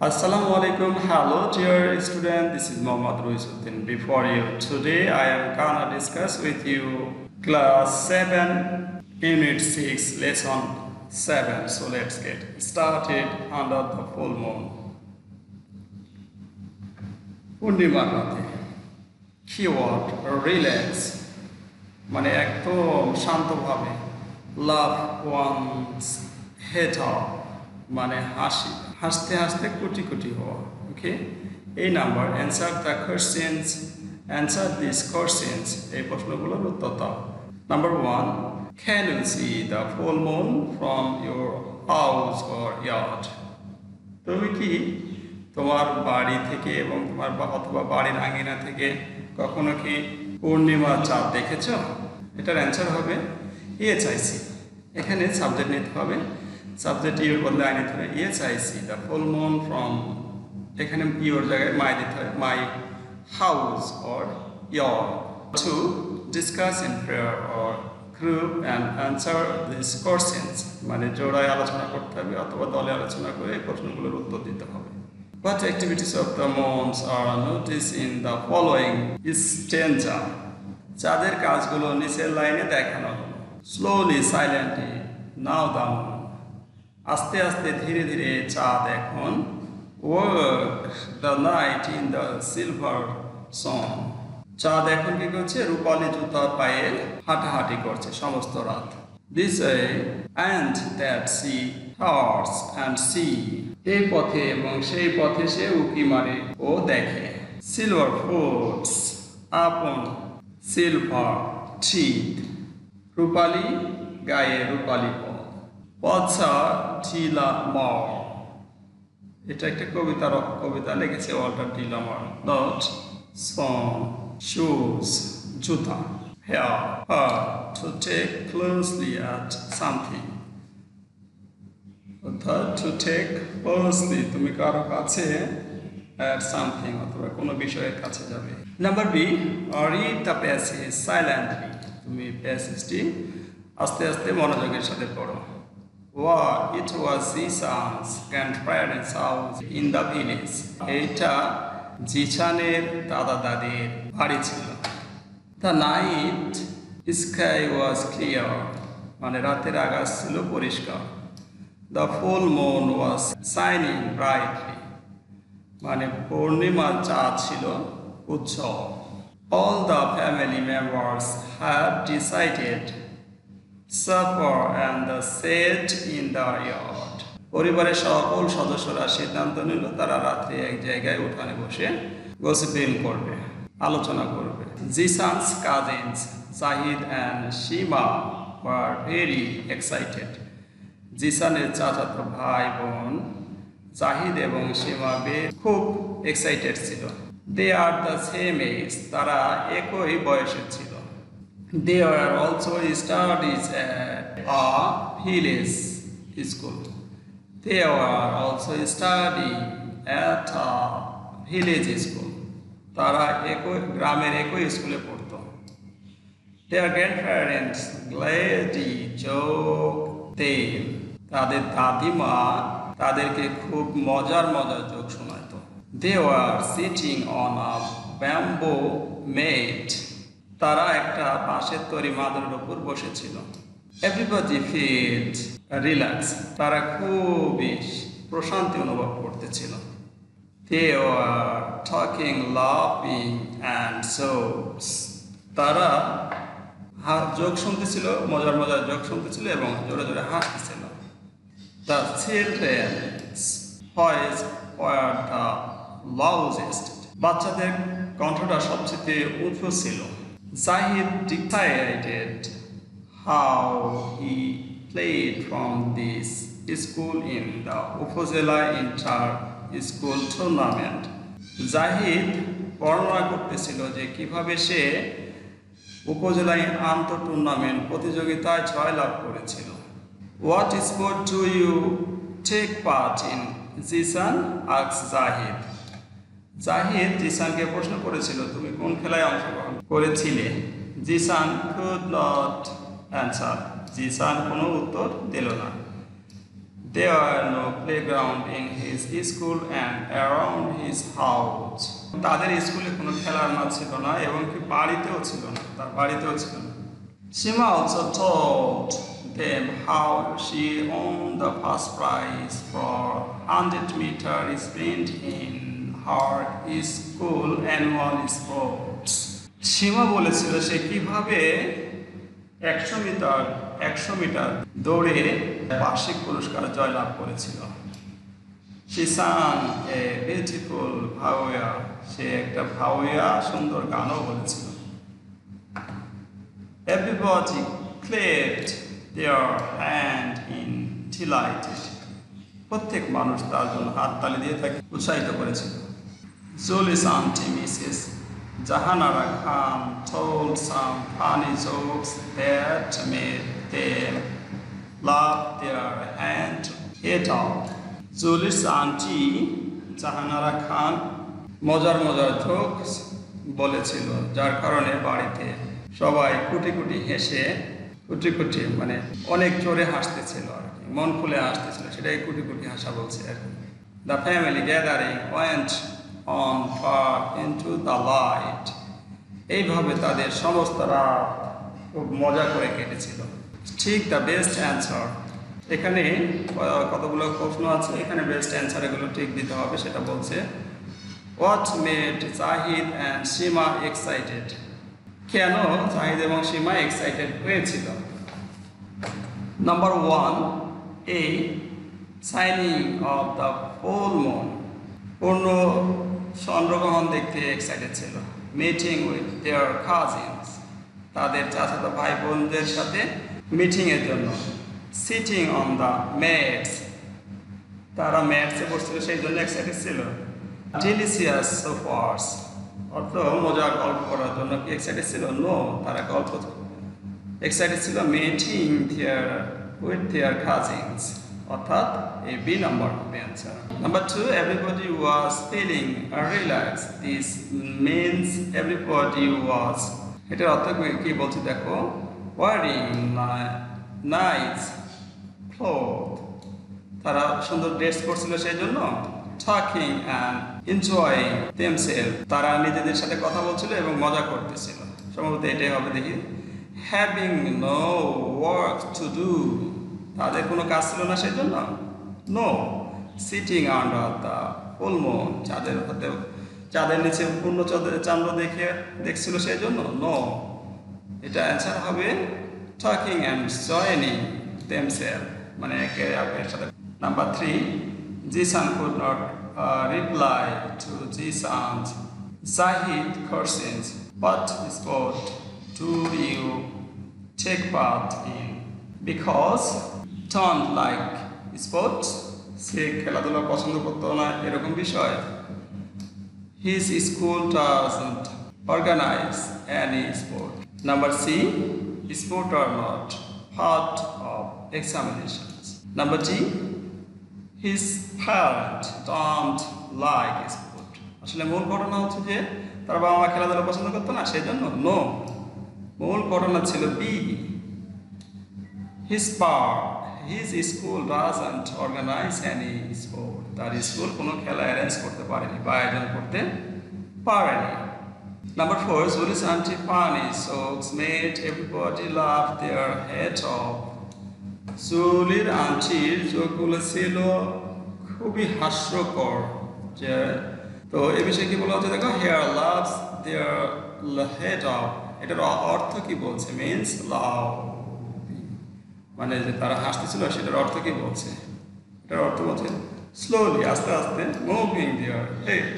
Assalamu alaikum. Hello, dear student. This is Mohammad Ruizuddin. Before you, today I am gonna discuss with you class 7, unit 6, lesson 7. So let's get started under the full moon. পূর্ণিমার রাতে keyword relax মানে একদম শান্তভাবে লাভ once head up মানে হাসতে হাসতে কোটি কোটি হওয়া ওকে এই নাম্বার অ্যান্সার দিস কোশ্চেন্স এই প্রশ্নগুলোর উত্তর দাও number 1 can you see the full moon from your house or yard তুমি কি তোমার বাড়ি থেকে এবং তোমার অথবা বাড়ির আঙিনা থেকে কখনো কি পূর্ণিমার চাঁদ দেখেছ এটার অ্যান্সার হবে ইয়েস আই সি এখানে সাবজেক্ট নিতে হবে সাবজেক্ট ইউর বদলে আই নিতে হবে yes I C the full moon from এখানে ইউর জায়গায় মাই দিতে হবে my house or year to discuss in prayer or group and answer this questions মানে জোড়ায় আলোচনা করতে হবে অথবা দলে আলোচনা করে এই প্রশ্নগুলোর উত্তর দিতে হবে What activities of the moons are noticed in the following stanza? চাঁদের কাজগুলো নিচের লাইনে দেখানো হলো slowly silently now the moon আস্তে আস্তে ধীরে ধীরে চাঁদ এখন ওয়ার্ক the night in the silver shoon চাঁদ এখন কি করছে রূপালী জুতা পায়ে হাঁটাহাঁটি করছে সমস্ত রাত this and that sea horse and sea এই পথে এবং সেই পথে সে উকি মারে ও দেখে সিলভার ফুটস আপন সিলভার টিথ রূপালী গায়ে রূপালী পথ পথা ঢিলা মর এটা একটা কবিতা লিখেছে Walter de la Mare not son shoes জুতা here her to take closely at something অর্থাৎ টু টেক ক্লোজলি তুমি কারো কাছে অ্যাট সামথিং অথবা কোনো বিষয়ের কাছে যাবে number B read the passage silently তুমি প্যাসেজটি আস্তে আস্তে মনোযোগের সাথে পড়ো It was Zishan's grandparents' house in the village. এটা জিশানের দাদা দাদির বাড়ি ছিল The night sky was clear মানে রাতের আকাশ ছিল পরিষ্কার The full moon was shining brightly মানে পূর্ণিমার চাঁদ ছিল উজ্জ্বল All the family members had decided supper and sat in the yard পরিবারের সকল সদস্যরা সিদ্ধান্ত নিল তারা রাত্রে এক জায়গায় উঠানে বসে গসিপিং করবে আলোচনা করবে Zisan's cousins Zahid and Seema were very excited জিসানের চাচাতো ভাই বোন জাহিদ এবং সীমা খুব এক্সাইটেড ছিল they are the same age তারা একই বয়সের ছিল They were also studies at a village school. They were also studying at a village school. তারা গ্রামের একই স্কুলে পড়তো Their grandparents gladly joked them. তাদের দাদিমা তাদেরকে খুব মজার joke শোনাতো They were sitting on a bamboo mat. তারা একটা বাঁশের তৈরি মাদুরের উপর বসেছিল এভরিবডি ফিল্ড রিল্যাক্স তারা খুবই প্রশান্তি অনুভব করতেছিল They were talking, laughing and jokes. তারা জোক শুনতেছিল মজার জোক শুনতেছিল এবং জোরে জোরে হাসতেছিল The children's voice were the loudest. বাচ্চাদের কণ্ঠটা সবচেয়ে উঁচু ছিল Zahid decided how he played from this school in the Upazila inter-school tournament. Zahid বর্ণনা করতেছিল যে কিভাবে সে উপজেলায় আন্তঃ টুর্নামেন্ট প্রতিযোগিতায় জয়লাভ করেছিল What sport do you take part in? Zishan asked Zahid. Zahid জিসানকে প্রশ্ন করেছিল তুমি কোন খেলায় অংশগ্রহণ করেছিলে Jisan could not answer Jisan কোনো উত্তর দিল না There were no playground in his school and around his house. তাদের স্কুলে কোনো খেলার মাঠ ছিল না এবং কি বাড়িতেও ছিল না, তার বাড়িতেও ছিল না। Shima also told them how she won the first prize for 100-meter sprint in her school annual sports. সীমা বলেছিল সে কিভাবে 100 মিটার দৌড়ে বার্ষিক পুরস্কার জয়লাভ করেছিল। She sang a beautiful ভাওয়া, সে একটা ভাওয়া সুন্দর গানও বলেছিল। Everybody clapped their hand in delighted. প্রত্যেক মানুষ তার জন্য হাততালি দিয়ে তাকে উৎসাহিত করেছিল। Julie's auntie Mrs. Jahanara Khan told some funny jokes that made them laugh their head off. Julie's auntie Jahanara Khan মজার জোকস বলেছিল, যার কারণে বাড়িতে সবাই কুটি হেসে কুটি মানে অনেক জোরে হাসতেছিল আর কি, মন খুলে হাসতেছিল, সেটাই কুটি হাসা বলছে আর কি। The family gathering went on far into the light. এইভাবে তাদের সমস্ত রাত খুব মজা করে কেটেছিল। Take the best answer. এখানে কতগুলো প্রশ্ন আছে, এখানে বেস্ট অ্যান্সার এগুলো ঠিক দিতে হবে, সেটা বলছে। What made Zahid and Shima excited? কেন জাহিদ এবং সীমা এক্সাইটেড হয়েছিল? Number 1, A signing of the full moon. পূর্ণ চন্দ্রগ্রহণ দেখতে এক্সাইটেড ছিল। Meeting with their cousins. তাদের চাচাতো ভাই বোনদের সাথে মিটিং এর জন্য। Sitting on the mats. তারা ম্যাটসে বসছিল সেই জন্য এক্সাইটেড ছিল। Delicious suppers. অর্থ মজার গল্প করার জন্য কি এক্সাইটেড ছিল? নো, তারা গল্প এক্সাইটেড ছিল মিটিং with their cousins, অর্থাৎ এই বি নাম্বার হবে answer. Number 2, everybody was feeling relaxed. This means everybody was, এটার অর্থ কি বলছে দেখো, wearing nice clothes. তারা সুন্দর ড্রেস পরছিল সেই জন্য। Talking and enjoying themselves. তারা নিজেদের সাথে কথা বলছিল এবং মজা করতেছিল, সম্ভবত এটাই হবে দেখি। Having no work to do. তাদের কোনো কাজ ছিল না সেই জন্য। No. Sitting under the full moon. চাঁদের নিচে পূর্ণ চাঁদ দেখছিল সেই জন্য। No. এটা অ্যান্সার হবে talking and joining themselves, মানে একে অপরের সাথে। Number 3, Jisan could not reply to Jisan's Zahid questions. What sport do you take part in? Because don't like sports. সে খেলাধুলা পছন্দ করতো না এরকম বিষয়। His school doesn't organize any sport. Number C, sport are not part of examinations. Number D, his parents don't like sport. আসলে মূল ঘটনা হচ্ছে যে তার বাবা মা খেলাধুলা পছন্দ করতো না সেই জন্য। নো, মূল ঘটনা ছিল B, his school doesn't organize any sport. তার স্কুল কোনো খেলা অ্যারেঞ্জ করতে পারেনি বা আয়োজন করতে পারেনি। Number 4, Julie's auntie funny jokes made everybody laugh their head off. জুলির আন্টির জোকগুলো ছিল খুবই হাস্যকর। যে তো এ বিষয়ে কি বলা হচ্ছে দেখো, hair loves their head off. এটার অর্থ কি বলছে? মিনস লাভ, মানে যে তারা হাসতেছিল সেটার অর্থ কি বলছে? এটার অর্থ বলছে স্লোলি, আস্তে আস্তে, মুভিং দেয়ার হেড।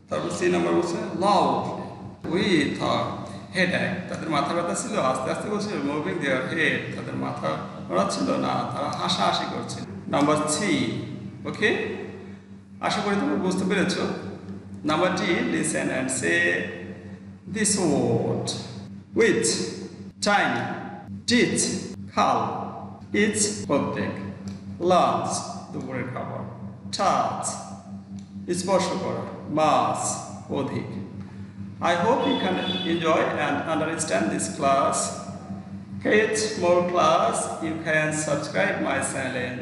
তারপর সি নাম্বার বলছে লাউড উইথ হেডেক, তাদের মাথা ব্যথা ছিল, আস্তে আস্তে বলছে মুভিং দেয়ার হেড, তাদের মাথা নড়াচ্ছিল না, তারা হাসাহাসি করছে। নাম্বার 3, ওকে, আশা করি তোমরা বুঝতে পেরেছো। Number D, listen and say this word. With, tiny, teach, খাল, ইচ প্রত্যেক, লাঞ্চ দুপুরের খাবার, টাচ স্পর্শ করা, মাস অধিক। I hope you can enjoy and understand this class. Get more class, you can subscribe my channel.